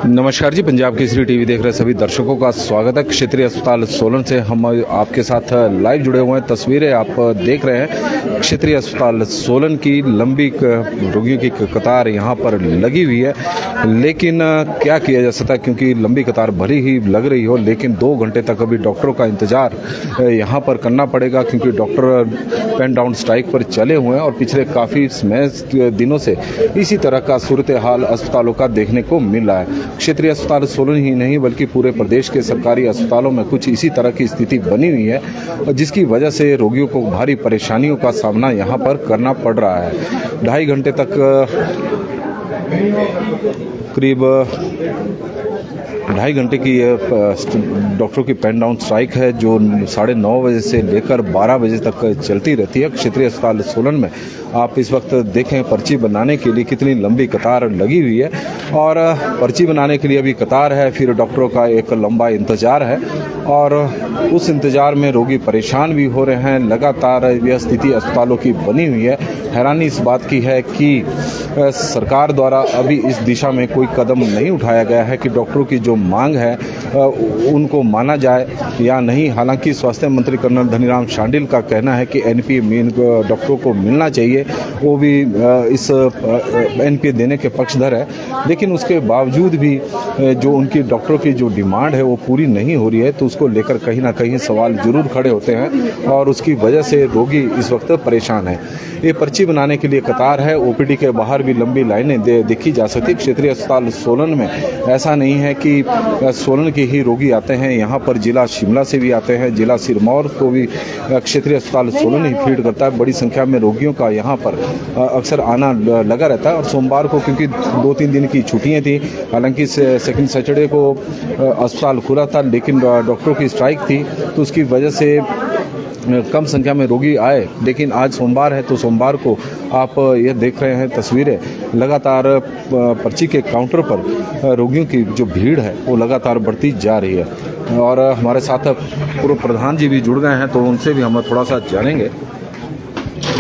नमस्कार जी, पंजाब केसरी टीवी देख रहे सभी दर्शकों का स्वागत है। क्षेत्रीय अस्पताल सोलन से हम आपके साथ लाइव जुड़े हुए हैं। तस्वीरें आप देख रहे हैं क्षेत्रीय अस्पताल सोलन की। लंबी रोगियों की कतार यहां पर लगी हुई है, लेकिन क्या किया जा सकता है, क्योंकि लंबी कतार भली ही लग रही हो, लेकिन 2 घंटे तक अभी डॉक्टरों का इंतजार यहां पर करना पड़ेगा, क्योंकि डॉक्टर पेन डाउन स्ट्राइक पर चले हुए हैं और पिछले काफ़ी दिनों से इसी तरह का सूरत हाल अस्पतालों का देखने को मिल रहा है। क्षेत्रीय अस्पताल सोलन ही नहीं बल्कि पूरे प्रदेश के सरकारी अस्पतालों में कुछ इसी तरह की स्थिति बनी हुई है, जिसकी वजह से रोगियों को भारी परेशानियों का सामना यहां पर करना पड़ रहा है। 2.5 घंटे तक करीब 2.5 घंटे की डॉक्टरों की पेन डाउन स्ट्राइक है, जो 9:30 बजे से लेकर 12 बजे तक चलती रहती है। क्षेत्रीय अस्पताल सोलन में आप इस वक्त देखें पर्ची बनाने के लिए कितनी लंबी कतार लगी हुई है, और पर्ची बनाने के लिए अभी कतार है, फिर डॉक्टरों का एक लंबा इंतजार है, और उस इंतजार में रोगी परेशान भी हो रहे हैं। लगातार यह स्थिति अस्पतालों की बनी हुई है। हैरानी इस बात की है कि सरकार द्वारा अभी इस दिशा में कोई कदम नहीं उठाया गया है कि डॉक्टरों की जो मांग है उनको माना जाए या नहीं। हालांकि स्वास्थ्य मंत्री कर्नल धनीराम शांडिल का कहना है कि एनपीए मेन डॉक्टरों को मिलना चाहिए, वो भी इस एनपीए देने के पक्षधर है, लेकिन उसके बावजूद भी जो उनकी डॉक्टरों की जो डिमांड है वो पूरी नहीं हो रही है, तो उसको लेकर कहीं ना कहीं सवाल जरूर खड़े होते हैं, और उसकी वजह से रोगी इस वक्त परेशान है। ये पर्ची बनाने के लिए कतार है, ओपीडी के बाहर भी लंबी लाइनें देखी जा सकती। क्षेत्रीय अस्पताल सोलन में ऐसा नहीं है कि सोलन के ही रोगी आते हैं, यहाँ पर जिला शिमला से भी आते हैं, जिला सिरमौर को भी क्षेत्रीय अस्पताल सोलन ही फीड करता है। बड़ी संख्या में रोगियों का यहाँ पर अक्सर आना लगा रहता है, और सोमवार को क्योंकि 2-3 दिन की छुट्टियाँ थी, हालांकि सेकंड सैटरडे को अस्पताल खुला था, लेकिन डॉक्टरों की स्ट्राइक थी, तो उसकी वजह से कम संख्या में रोगी आए। लेकिन आज सोमवार है, तो सोमवार को आप ये देख रहे हैं तस्वीरें, लगातार पर्ची के काउंटर पर रोगियों की जो भीड़ है वो लगातार बढ़ती जा रही है। और हमारे साथ पूर्व प्रधान जी भी जुड़ गए हैं, तो उनसे भी हम थोड़ा सा जानेंगे।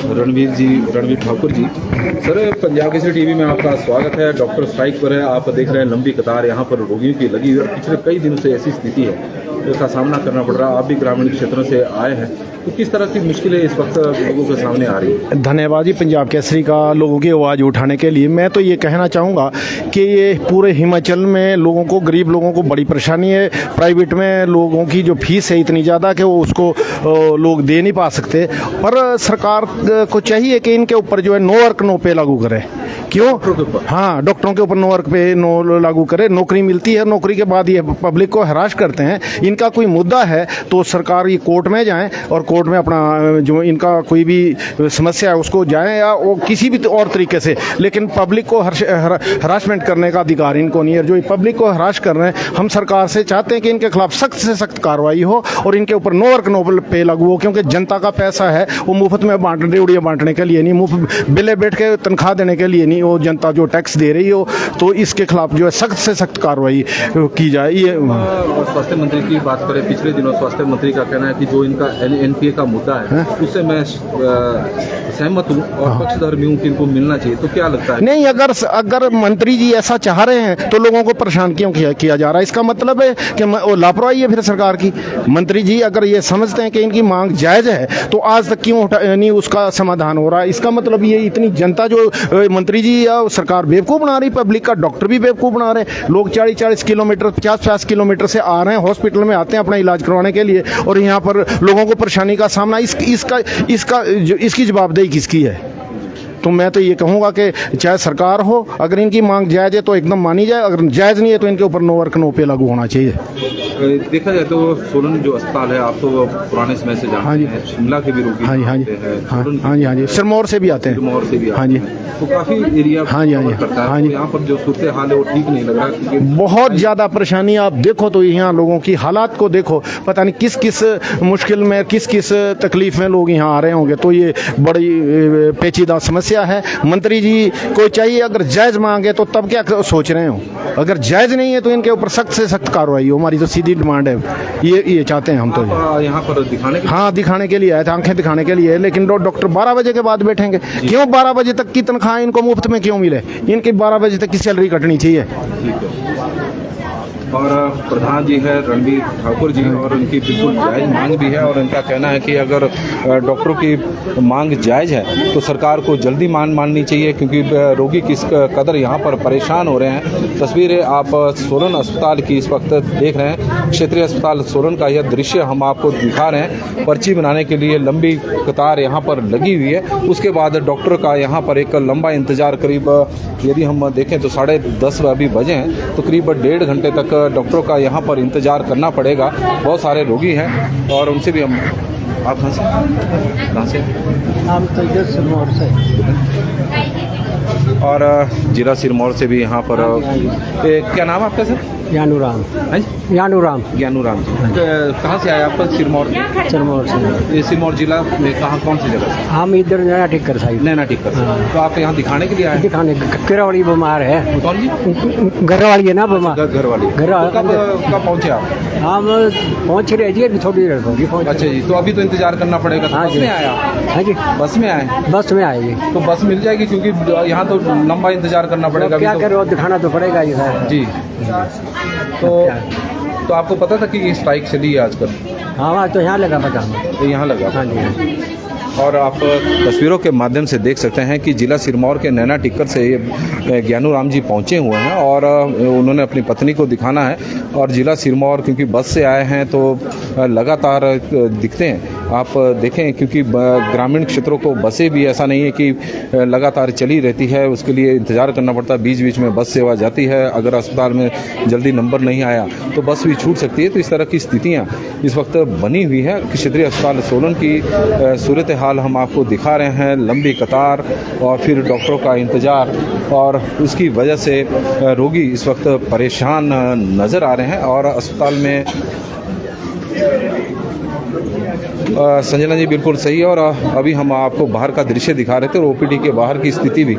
रणवीर ठाकुर जी, सर, पंजाब केसरी टीवी में आपका स्वागत है। डॉक्टर स्ट्राइक पर है, आप देख रहे हैं लंबी कतार यहाँ पर रोगियों की लगी हुई है, और पिछले कई दिनों से ऐसी स्थिति है उसका सामना करना पड़ रहा है। आप भी ग्रामीण क्षेत्रों से आए हैं, तो किस तरह की मुश्किलें इस वक्त लोगों के सामने आ रही है? धन्यवाद जी पंजाब केसरी का लोगों की आवाज़ उठाने के लिए। मैं तो ये कहना चाहूँगा कि ये पूरे हिमाचल में लोगों को, गरीब लोगों को बड़ी परेशानी है। प्राइवेट में लोगों की जो फीस है इतनी ज़्यादा कि वो उसको लोग दे नहीं पा सकते, पर सरकार को चाहिए कि इनके ऊपर जो है नो वर्क नो पे लागू करे। क्यों? हाँ, डॉक्टरों के ऊपर नो वर्क पे नो लागू करे। नौकरी मिलती है, नौकरी के बाद ये पब्लिक को हराश करते हैं। इनका कोई मुद्दा है तो सरकार ये कोर्ट में जाएं, और कोर्ट में अपना जो इनका कोई भी समस्या है उसको जाएं, या वो किसी भी और तरीके से, लेकिन पब्लिक को हरासमेंट करने का अधिकार इनको नहीं है। जो पब्लिक को हराश कर रहे हैं, हम सरकार से चाहते हैं कि इनके खिलाफ सख्त से सख्त कार्रवाई हो और इनके ऊपर नो वर्क नो पे लागू हो, क्योंकि जनता का पैसा है वो मुफ्त में बांटने के लिए नहीं, मुफ्त बिले बैठ के तनख्वाह देने के लिए नहीं, वो जनता जो टैक्स दे रही हो, तो इसके खिलाफ जो है सख्त से सख्त कार्रवाई की जाए। ये स्वास्थ्य मंत्री की बात करें, पिछले दिनों स्वास्थ्य मंत्री का कहना है कि जो इनका एनपीए का मुद्दा है उससे मैं सहमत हूँ और पक्षधर्मी हूँ कि इनको मिलना चाहिए। तो क्या लगता है? नहीं, अगर मंत्री जी ऐसा चाह रहे हैं तो लोगों को परेशान क्यों किया जा रहा है? इसका मतलब है कि लापरवाही है फिर सरकार की। मंत्री जी अगर ये समझते हैं कि इनकी मांग जायज़ है तो आज तक क्यों नहीं उसका समाधान हो रहा है? इसका मतलब ये इतनी जनता जो मंत्री जी या सरकार बेवकूफ़ बना रही, पब्लिक का डॉक्टर भी बेवकूफ़ बना रहे। लोग 40-40 किलोमीटर 50-50 किलोमीटर से आ रहे हैं, हॉस्पिटल में आते हैं अपना इलाज करवाने के लिए, और यहाँ पर लोगों को परेशानी का सामना इसकी जवाबदेही किसकी है? तो मैं तो ये कहूँगा कि चाहे सरकार हो, अगर इनकी मांग जायज़ है तो एकदम मानी जाए, अगर जायज़ नहीं है तो इनके ऊपर नो वर्क नो पे लागू होना चाहिए। देखा जाए तो सोलन जो अस्पताल है, आप तो पुराने समय से जानते हाँ जी। हैं, शिमला के भी रोगी हाँ जी, हाँ जी, आते हैं, हाँ सोलन हाँ जी, हाँ जी, सिरमौर से भी आते हैं, सिरमौर से भी आते हाँ जी, हैं। तो काफ़ी एरिया हाँ जी, हाँ जी, करता है। हाँ तो जी। यहाँ पर जो सूरत हाल है वो ठीक नहीं लग रहा, क्योंकि बहुत ज़्यादा परेशानी। आप देखो तो यहाँ लोगों की हालात को देखो, पता नहीं किस किस मुश्किल में, किस किस तकलीफ में लोग यहाँ आ रहे होंगे। तो ये बड़ी पेचीदा समस्या है। मंत्री जी को चाहिए, अगर जायज़ मांगे तो तब क्या सोच रहे हो, अगर जायज़ नहीं है तो इनके ऊपर सख्त से सख्त कार्रवाई हो, हमारी तो सीधी डिमांड है। ये चाहते हैं हम तो। आप यहाँ पर दिखाने के हाँ, दिखाने के लिए आए थे, आंखें दिखाने के लिए, लेकिन डॉक्टर 12 बजे के बाद बैठेंगे। क्यों 12 बजे तक की तनख्वाह इनको मुफ्त में क्यों मिले? इनकी 12 बजे तक की सैलरी कटनी चाहिए। ठीक है। और प्रधान जी है रणबीर ठाकुर जी, और उनकी बिल्कुल जायज़ मांग भी है, और उनका कहना है कि अगर डॉक्टरों की मांग जायज़ है तो सरकार को जल्दी माननी चाहिए, क्योंकि रोगी किस कदर यहाँ पर परेशान हो रहे हैं। तस्वीरें आप सोलन अस्पताल की इस वक्त देख रहे हैं, क्षेत्रीय अस्पताल सोलन का यह दृश्य हम आपको दिखा रहे हैं। पर्ची बनाने के लिए लंबी कतार यहाँ पर लगी हुई है, उसके बाद डॉक्टर का यहाँ पर एक लंबा इंतज़ार, करीब यदि हम देखें तो 10:30 अभी बजे हैं, तो करीब 1.5 घंटे तक डॉक्टरों का यहाँ पर इंतज़ार करना पड़ेगा। बहुत सारे रोगी हैं और उनसे भी हम, आप कहाँ से? हम तो इधर सिरमौर से। और जिला सिरमौर से भी यहाँ पर क्या नाम है आपका सर? यानूराम। हाँ जी, यानूराम ज्ञानूराम जी। कहाँ से आए आप? सिरमौर से। सिरमौर से। ये सिरमौर जिला में कहाँ, कौन सी जगह से? हम इधर नया टिक्कर साइड। नैना टिक्कर से। हाँ। तो आप यहाँ दिखाने के लिए आए? दिखाने घरवाली बीमार है। कौन जी? घरवाली है ना बीमार। घर वाली। घर तो कब पहुँचे आप? हम पहुँच रहे जी, अभी थोड़ी देर होगी पहुँच। अच्छा जी, तो अभी तो इंतजार करना पड़ेगा। तो हाँ बस जी। में आया? हाँ जी, बस में आए? बस में आएगी। तो बस मिल जाएगी, क्योंकि यहाँ तो लंबा इंतजार करना पड़ेगा। क्या अभी तो- करो, दिखाना तो पड़ेगा ही सर। जी। तो आपको पता था कि ये स्ट्राइक चली है आजकल? हाँ, तो यहाँ लगा पता। तो यहाँ लगा। हाँ जी, हाँ जी। और आप तस्वीरों के माध्यम से देख सकते हैं कि जिला सिरमौर के नैना टिक्कर से ज्ञानूराम जी पहुंचे हुए हैं, और उन्होंने अपनी पत्नी को दिखाना है। और जिला सिरमौर क्योंकि बस से आए हैं तो लगातार दिखते हैं, आप देखें, क्योंकि ग्रामीण क्षेत्रों को बसें भी ऐसा नहीं है कि लगातार चली रहती है, उसके लिए इंतज़ार करना पड़ता है। बीच बीच में बस सेवा जाती है, अगर अस्पताल में जल्दी नंबर नहीं आया तो बस भी छूट सकती है। तो इस तरह की स्थितियाँ इस वक्त बनी हुई है। क्षेत्रीय अस्पताल सोलन की सूरत हाल हम आपको दिखा रहे हैं, लंबी कतार और फिर डॉक्टरों का इंतज़ार, और उसकी वजह से रोगी इस वक्त परेशान नज़र आ रहे हैं। और अस्पताल में संजना जी बिल्कुल सही है। और अभी हम आपको बाहर का दृश्य दिखा रहे थे, और ओपीडी के बाहर की स्थिति भी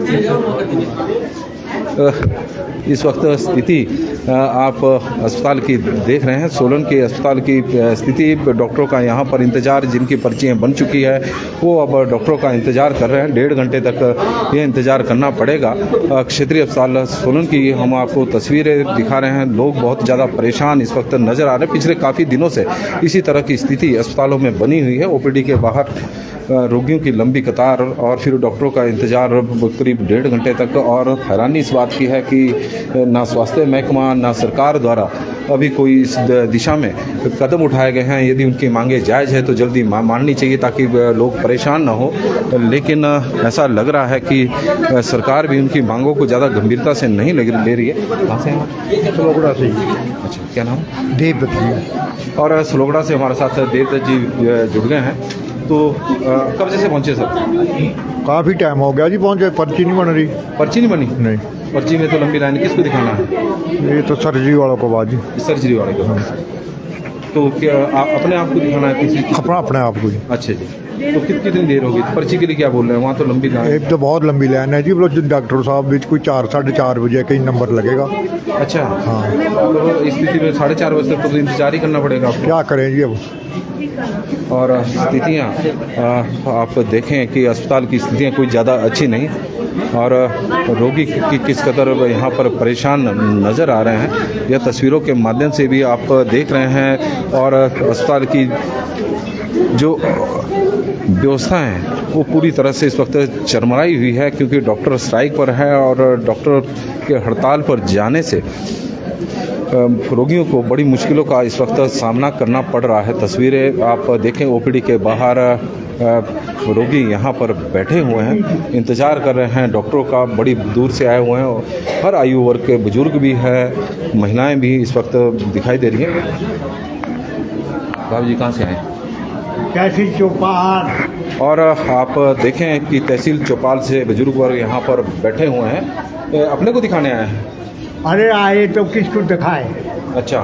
इस वक्त स्थिति आप अस्पताल की देख रहे हैं, सोलन के अस्पताल की स्थिति। डॉक्टरों का यहाँ पर इंतज़ार, जिनकी पर्चियाँ बन चुकी है वो अब डॉक्टरों का इंतज़ार कर रहे हैं। 1.5 घंटे तक ये इंतज़ार करना पड़ेगा। क्षेत्रीय अस्पताल सोलन की हम आपको तस्वीरें दिखा रहे हैं। लोग बहुत ज़्यादा परेशान इस वक्त नज़र आ रहे हैं। पिछले काफ़ी दिनों से इसी तरह की स्थिति अस्पतालों में बनी हुई है। ओपीडी के बाहर रोगियों की लंबी कतार और फिर डॉक्टरों का इंतज़ार करीब 1.5 घंटे तक। और हैरानी इस बात की है कि ना स्वास्थ्य महकमा ना सरकार द्वारा अभी कोई इस दिशा में कदम उठाए गए हैं। यदि उनकी मांगे जायज़ है तो जल्दी माननी चाहिए ताकि लोग परेशान ना हो, लेकिन ऐसा लग रहा है कि सरकार भी उनकी मांगों को ज़्यादा गंभीरता से नहीं ले रही है। कहाँ से हैं? सलोगड़ा से। अच्छा, क्या नाम? देवदत्त जी। और सलोगड़ा से हमारे साथ देवदत्त जी जुड़ गए हैं। तो कब से पहुँचे सर? काफ़ी टाइम हो गया जी पहुँचे, पर्ची नहीं बन रही। पर्ची नहीं बनी? नहीं, पर्ची में तो लंबी लाइन, किसको दिखाना है? ये तो सर्जरी वालों को बाजी। सर्जरी वाले को। तो क्या अपने आप को दिखाना है किसी? अपने आप को जी। अच्छा जी। तो कितनी देर होगी? पर्ची के लिए क्या बोल रहे हैं? वहाँ तो लंबी लाइन। एक तो बहुत लंबी लाइन है जी, बोलो डॉक्टर साहब बीच कोई 4 साढ़े 4 बजे कहीं नंबर लगेगा। अच्छा हाँ, तो इस स्थिति में 4:30 बजे तक तो इंतजार ही करना पड़ेगा आपको। क्या करें जी अब। और स्थितियाँ आप देखें कि अस्पताल की स्थितियाँ कोई ज़्यादा अच्छी नहीं, और रोगी की किस कदर यहाँ पर परेशान नज़र आ रहे हैं यह तस्वीरों के माध्यम से भी आप देख रहे हैं। और अस्पताल की जो व्यवस्था है वो पूरी तरह से इस वक्त चरमराई हुई है, क्योंकि डॉक्टर स्ट्राइक पर है, और डॉक्टर के हड़ताल पर जाने से रोगियों को बड़ी मुश्किलों का इस वक्त सामना करना पड़ रहा है। तस्वीरें आप देखें, ओपीडी के बाहर रोगी यहाँ पर बैठे हुए हैं, इंतज़ार कर रहे हैं डॉक्टरों का। बड़ी दूर से आए हुए हैं और हर आयु वर्ग के बुजुर्ग भी है, महिलाएं भी इस वक्त दिखाई दे रही हैं। बाबू जी कहाँ से आए? तहसील चौपाल। और आप देखें कि तहसील चौपाल से बुजुर्ग वर्ग यहाँ पर बैठे हुए हैं, अपने को दिखाने आए हैं। अरे आए तो किसको दिखाए, अच्छा,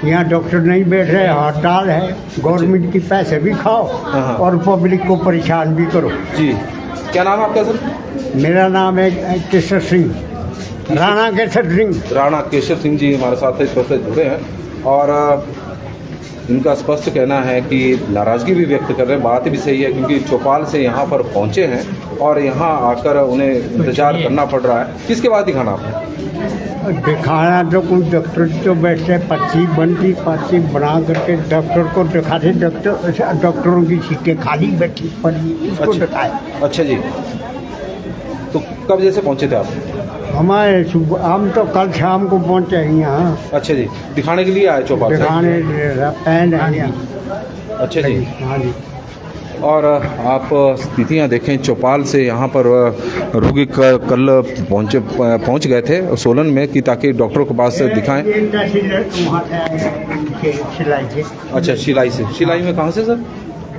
यहाँ डॉक्टर नहीं बैठ रहे, हड़ताल है। गवर्नमेंट की पैसे भी खाओ हाँ। और पब्लिक को परेशान भी करो। जी क्या नाम है आपका सर? मेरा नाम है केसर सिंह, राणा केसर सिंह। राणा केशर सिंह जी हमारे साथ इस वक्त जुड़े हैं और इनका स्पष्ट कहना है कि नाराज़गी भी व्यक्त कर रहे हैं। बात भी सही है क्योंकि चौपाल से यहाँ पर पहुँचे हैं और यहाँ आकर उन्हें इंतज़ार करना पड़ रहा है। किसके बाद दिखाना आपने? दिखाना तो कोई डॉक्टर तो बैठे, पर्ची बनती, पर्ची बना करके डॉक्टर को दिखाते। डॉक्टरों की सीटें खाली बैठी पड़ी, इसको दिखाए। अच्छा जी, तो कब जैसे पहुँचे थे आप? हमारे हम तो कल शाम को पहुँचे हैं यहाँ। अच्छा जी, दिखाने के लिए आए चौपाल से? दिखाने पैन है। अच्छा जी, हाँ जी। और आप स्थितियां देखें, चौपाल से यहाँ पर रोगी कल पहुँच गए थे सोलन में कि ताकि डॉक्टरों के पास दिखाएं। अच्छा, शिलाई में कहाँ से सर?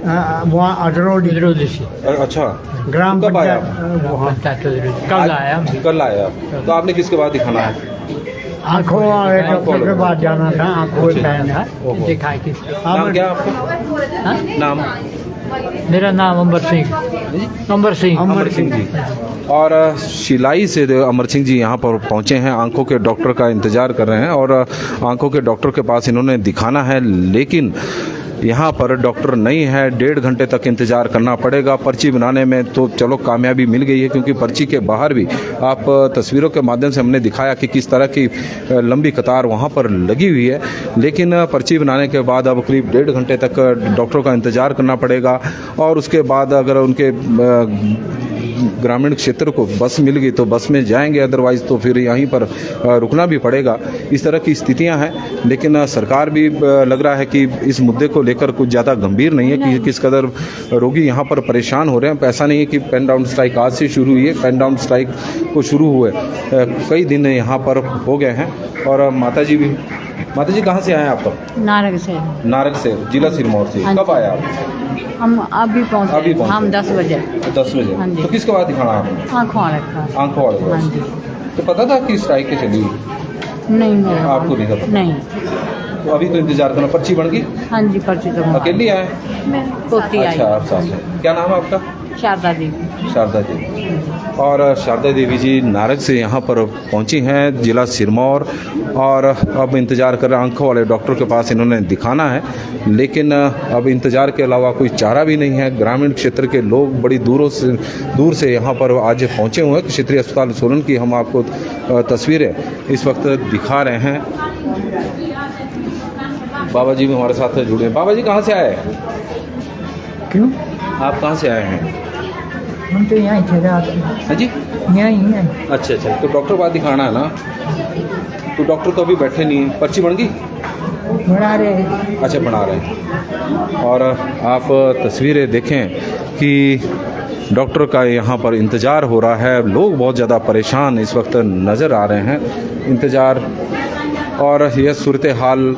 वहाँ अदरौली से अच्छा, ग्राम कब आया? कल आया। कल आया। तो आपने किसके बाद दिखाना है? आँखों वाले डॉक्टर के पास जाना था। आँखों पैन है। दिखाए किस? नाम क्या आपका? नाम? मेरा नाम अमर सिंह। अमर सिंह। अमर सिंह जी। और शिलाई से अमर सिंह जी यहाँ पर पहुँचे हैं, आंखों के डॉक्टर का इंतज़ार कर रहे हैं और आंखों के डॉक्टर के पास इन्होंने दिखाना है, लेकिन यहाँ पर डॉक्टर नहीं है। 1.5 घंटे तक इंतज़ार करना पड़ेगा। पर्ची बनाने में तो चलो कामयाबी मिल गई है क्योंकि पर्ची के बाहर भी आप तस्वीरों के माध्यम से हमने दिखाया कि किस तरह की लंबी कतार वहाँ पर लगी हुई है, लेकिन पर्ची बनाने के बाद अब करीब 1.5 घंटे तक डॉक्टरों का इंतज़ार करना पड़ेगा। और उसके बाद अगर उनके ग्रामीण क्षेत्र को बस मिल गई तो बस में जाएंगे, अदरवाइज़ तो फिर यहीं पर रुकना भी पड़ेगा। इस तरह की स्थितियां हैं, लेकिन सरकार भी लग रहा है कि इस मुद्दे को लेकर कुछ ज़्यादा गंभीर नहीं है कि किस कदर रोगी यहाँ पर परेशान हो रहे हैं। ऐसा नहीं है कि पेन डाउन स्ट्राइक आज से शुरू हुई है। पेन डाउन स्ट्राइक को शुरू हुए कई दिन यहाँ पर हो गए हैं। और माता जी कहाँ से आए हैं आप? तो नारग से, जिला सिरमौर से। कब आए आप? हम अभी पहुँचे। हम 10 बजे। 10 बजे। हाँ जी। तो किसके बाद दिखाना आपने? आँखों वाले का। आंखों वाले हाँ पास। जी। तो पता था कि स्ट्राइक के चली? नहीं मेरे आपको नहीं पता? नहीं। तो अभी तो इंतजार करना। पर्ची बन गई? हाँ जी, पर्ची तो अकेली आए? पोती आई। अच्छा, आप साथ में। क्या नाम है आपका? शारदा देवी। शारदा देवी। और शारदा देवी जी नारग से यहाँ पर पहुँची हैं, जिला सिरमौर, और अब इंतज़ार कर रहे हैं। आंखों वाले डॉक्टर के पास इन्होंने दिखाना है, लेकिन अब इंतज़ार के अलावा कोई चारा भी नहीं है। ग्रामीण क्षेत्र के लोग बड़ी दूर से यहाँ पर आज पहुँचे हुए हैं। क्षेत्रीय अस्पताल सोलन की हम आपको तस्वीरें इस वक्त दिखा रहे हैं। बाबा जी भी हमारे साथ जुड़े हैं। बाबा जी कहाँ से आए? क्यों? आप कहाँ से आए हैं? हम तो यहाँ थे रात में। हाँ जी, यहाँ ही हैं। अच्छा, तो डॉक्टर बात दिखाना है ना? तो डॉक्टर तो अभी बैठे नहीं है। पर्ची बन गई? बना रहे हैं। अच्छा, बना रहे हैं। और आप तस्वीरें देखें कि डॉक्टर का यहाँ पर इंतज़ार हो रहा है। लोग बहुत ज़्यादा परेशान इस वक्त नज़र आ रहे हैं। इंतज़ार, और यह सूरत हाल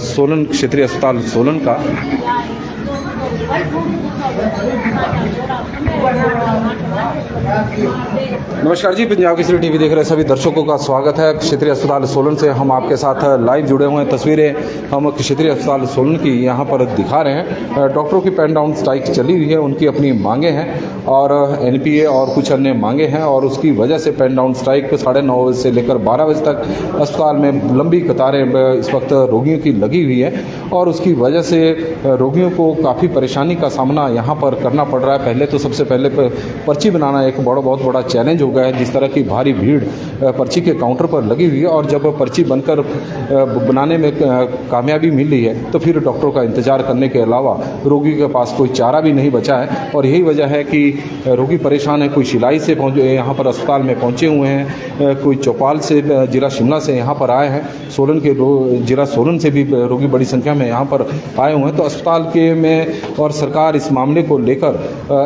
सोलन क्षेत्रीय अस्पताल सोलन का। नमस्कार जी, पंजाब केसरी टीवी देख रहे सभी दर्शकों का स्वागत है। क्षेत्रीय अस्पताल सोलन से हम आपके साथ लाइव जुड़े हुए हैं। तस्वीरें हम क्षेत्रीय अस्पताल सोलन की यहाँ पर दिखा रहे हैं। डॉक्टरों की पेन डाउन स्ट्राइक चली हुई है, उनकी अपनी मांगे हैं और एनपीए और कुछ अन्य मांगे हैं, और उसकी वजह से पेन डाउन स्ट्राइक 9:30 बजे से लेकर 12 बजे तक अस्पताल में लंबी कतारें इस वक्त रोगियों की लगी हुई है, और उसकी वजह से रोगियों को काफ़ी परेशानी का सामना यहाँ पर करना पड़ रहा है। पहले तो तो सबसे पहले पर्ची बनाना एक बहुत बड़ा चैलेंज हो गया है। जिस तरह की भारी भीड़ पर्ची के काउंटर पर लगी हुई है, और जब पर्ची बनकर बनाने में कामयाबी मिल रही है तो फिर डॉक्टरों का इंतजार करने के अलावा रोगी के पास कोई चारा भी नहीं बचा है। और यही वजह है कि रोगी परेशान है। कोई शिलाई से यहाँ पर अस्पताल में पहुँचे हुए हैं, कोई चौपाल से, जिला शिमला से यहाँ पर आए हैं, सोलन के जिला सोलन से भी रोगी बड़ी संख्या में यहाँ पर आए हुए हैं। तो अस्पताल के में और सरकार इस मामले को लेकर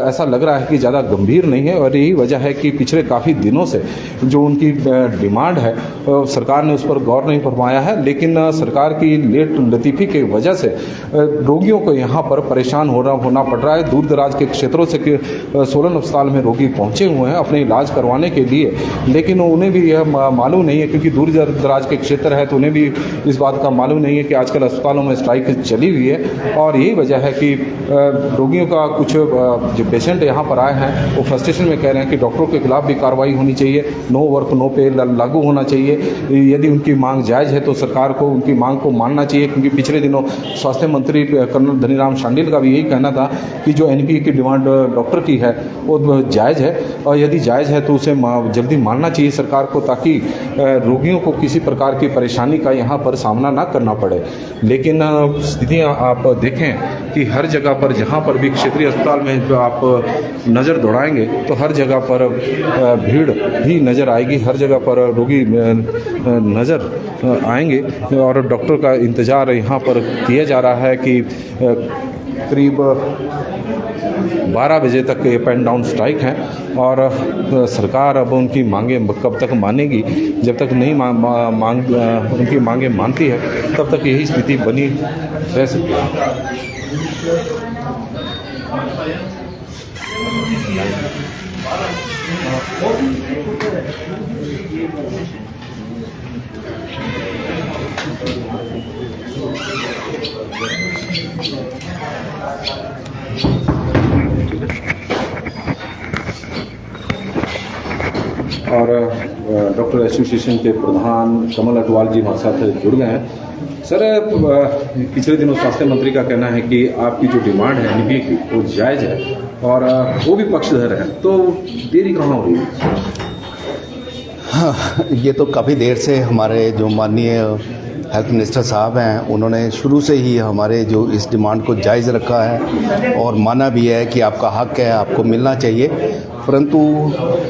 ऐसा लग रहा है कि ज़्यादा गंभीर नहीं है। और यही वजह है कि पिछले काफ़ी दिनों से जो उनकी डिमांड है सरकार ने उस पर गौर नहीं फरमाया है। लेकिन सरकार की लेट लतीफ़ी की वजह से रोगियों को यहाँ पर परेशान होना पड़ रहा है। दूर दराज के क्षेत्रों से सोलन अस्पताल में रोगी पहुँचे हुए हैं अपने इलाज करवाने के लिए, लेकिन उन्हें भी यह मालूम नहीं है, क्योंकि दूर दराज के क्षेत्र है तो उन्हें भी इस बात का मालूम नहीं है कि आजकल अस्पतालों में स्ट्राइक चली हुई है। और यही वजह है कि रोगियों का कुछ जो पेशेंट यहाँ पर आए हैं वो फ्रस्ट्रेशन में कह रहे हैं कि डॉक्टरों के खिलाफ भी कार्रवाई होनी चाहिए, नो वर्क नो पे लागू होना चाहिए। यदि उनकी मांग जायज़ है तो सरकार को उनकी मांग को मानना चाहिए, क्योंकि पिछले दिनों स्वास्थ्य मंत्री कर्नल धनीराम शांडिल का भी यही कहना था कि जो एनपीए की डिमांड डॉक्टर की है वो जायज़ है, और यदि जायज़ है तो उसे जल्दी मानना चाहिए सरकार को, ताकि रोगियों को किसी प्रकार की परेशानी का यहाँ पर सामना ना करना पड़े। लेकिन स्थितियाँ आप देखें कि हर जगह पर जहाँ पर भी क्षेत्रीय अस्पताल में जो आप नज़र दौड़ाएंगे तो हर जगह पर भीड़ ही नज़र आएगी, हर जगह पर रोगी नज़र आएंगे। और डॉक्टर का इंतज़ार यहाँ पर किया जा रहा है कि करीब 12 बजे तक ये पेन डाउन स्ट्राइक है। और सरकार अब उनकी मांगे कब तक मानेगी, जब तक नहीं उनकी मांगे मानती है तब तक यही स्थिति बनी रह सकती है। और डॉक्टर एसोसिएशन के प्रधान कमल अटवाल जी हमारे साथ जुड़ गए हैं। सर, पिछले दिनों स्वास्थ्य मंत्री का कहना है कि आपकी जो डिमांड है एनपीए की वो जायज़ है, और वो भी पक्षधर है, तो देरी कहाँ हो रही है? हाँ, ये तो काफ़ी देर से हमारे जो माननीय हेल्थ मिनिस्टर साहब हैं उन्होंने शुरू से ही हमारे जो इस डिमांड को जायज़ रखा है और माना भी है कि आपका हक है, आपको मिलना चाहिए। परंतु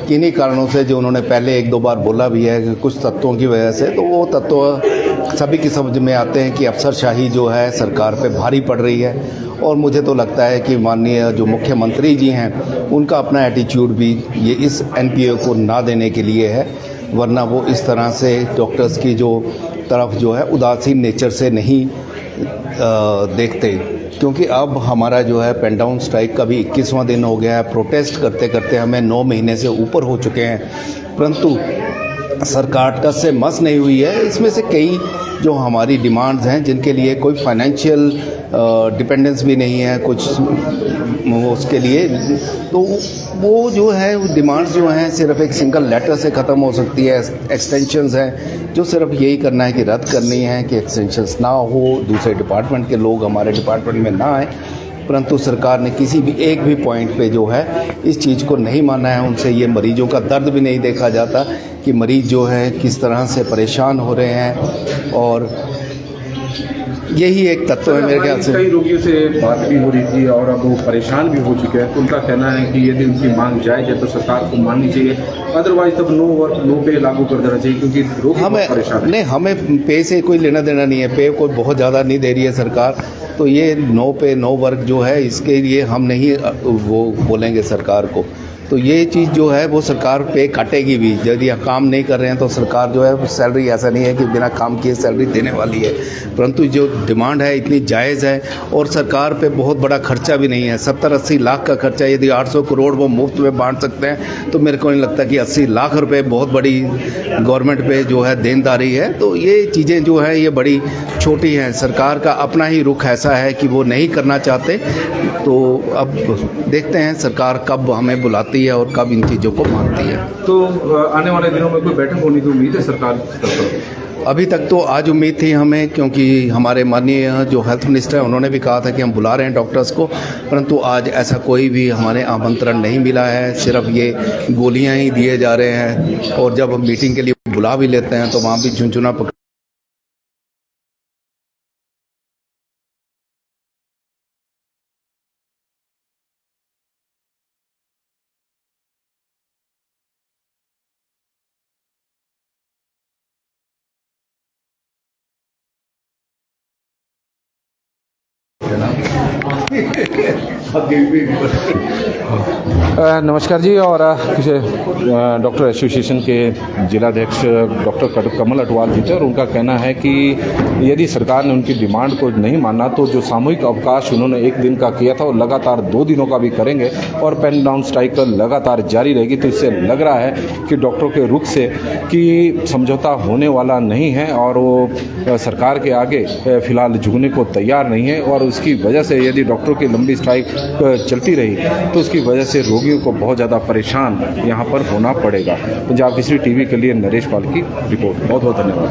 किन्हीं कारणों से जो उन्होंने पहले एक दो बार बोला भी है कि कुछ तत्वों की वजह से, तो वो तत्व सभी की समझ में आते हैं कि अफसरशाही जो है सरकार पे भारी पड़ रही है। और मुझे तो लगता है कि माननीय जो मुख्यमंत्री जी हैं उनका अपना एटीट्यूड भी ये इस एनपीए को ना देने के लिए है, वरना वो इस तरह से डॉक्टर्स की जो तरफ जो है उदासीन नेचर से नहीं देखते। क्योंकि अब हमारा जो है पेन डाउन स्ट्राइक का भी 21वां दिन हो गया है। प्रोटेस्ट करते करते हमें 9 महीने से ऊपर हो चुके हैं, परंतु सरकार टस से मस नहीं हुई है। इसमें से कई जो हमारी डिमांड्स हैं जिनके लिए कोई फाइनेंशियल डिपेंडेंस भी नहीं है कुछ उसके लिए, तो वो जो है वो डिमांड्स जो हैं सिर्फ एक सिंगल लेटर से ख़त्म हो सकती है। एक्सटेंशंस हैं जो सिर्फ यही करना है कि रद्द करनी है कि एक्सटेंशंस ना हो, दूसरे डिपार्टमेंट के लोग हमारे डिपार्टमेंट में ना आए। परंतु सरकार ने किसी भी एक भी पॉइंट पे जो है इस चीज़ को नहीं माना है। उनसे ये मरीजों का दर्द भी नहीं देखा जाता कि मरीज़ जो है किस तरह से परेशान हो रहे हैं, और यही एक तत्व है मेरे ख्याल से। कई रोगियों से बात भी हो रही थी और अब वो परेशान भी हो चुके हैं, तो उनका कहना है कि यदि उनकी मांग जायज़ है तो सरकार को माननी चाहिए, अदरवाइज तब नो वर्क नो पे लागू कर देना चाहिए, क्योंकि रोगी बहुत परेशान है। नहीं, हमें पे से कोई लेना देना नहीं है, पे कोई बहुत ज़्यादा नहीं दे रही है सरकार, तो ये नो पे नो वर्क जो है इसके लिए हम नहीं वो बोलेंगे सरकार को। तो ये चीज़ जो है वो सरकार पे काटेगी भी। यदि आप काम नहीं कर रहे हैं तो सरकार जो है सैलरी, ऐसा नहीं है कि बिना काम किए सैलरी देने वाली है, परंतु जो डिमांड है इतनी जायज़ है और सरकार पे बहुत बड़ा खर्चा भी नहीं है। 70-80 लाख का खर्चा, यदि 800 करोड़ वो मुफ्त में बांट सकते हैं तो मेरे को नहीं लगता कि 80 लाख रुपए बहुत बड़ी गवर्नमेंट पे जो है देनदारी है। तो ये चीज़ें जो है ये बड़ी छोटी हैं। सरकार का अपना ही रुख ऐसा है कि वो नहीं करना चाहते। तो अब देखते हैं सरकार कब हमें बुलाती है और कब इन चीज़ों को मानती है। तो आने वाले दिनों में कोई बैठक होने की उम्मीद है सरकार की तरफ? अभी तक तो आज उम्मीद थी हमें, क्योंकि हमारे माननीय जो हेल्थ मिनिस्टर हैं उन्होंने भी कहा था कि हम बुला रहे हैं डॉक्टर्स को, परंतु आज ऐसा कोई भी हमारे आमंत्रण नहीं मिला है। सिर्फ ये गोलियां ही दिए जा रहे हैं, और जब हम मीटिंग के लिए बुला भी लेते हैं तो वहाँ भी झुंझुना पकड़ नमस्कार जी। और डॉक्टर एसोसिएशन के जिलाध्यक्ष डॉक्टर कमल अटवाल जी थे, और उनका कहना है कि यदि सरकार ने उनकी डिमांड को नहीं माना तो जो सामूहिक अवकाश उन्होंने 1 दिन का किया था वो लगातार 2 दिनों का भी करेंगे, और पेन डाउन स्ट्राइक लगातार जारी रहेगी। तो इससे लग रहा है कि डॉक्टरों के रुख से कि समझौता होने वाला नहीं है, और वो सरकार के आगे फिलहाल झुकने को तैयार नहीं है। और उसकी वजह से यदि डॉक्टरों की लंबी स्ट्राइक चलती रही तो उसकी वजह से रोगियों को बहुत ज़्यादा परेशान यहाँ पर होना पड़ेगा। पंजाब केसरी टीवी के लिए नरेश पाल की रिपोर्ट। बहुत बहुत धन्यवाद।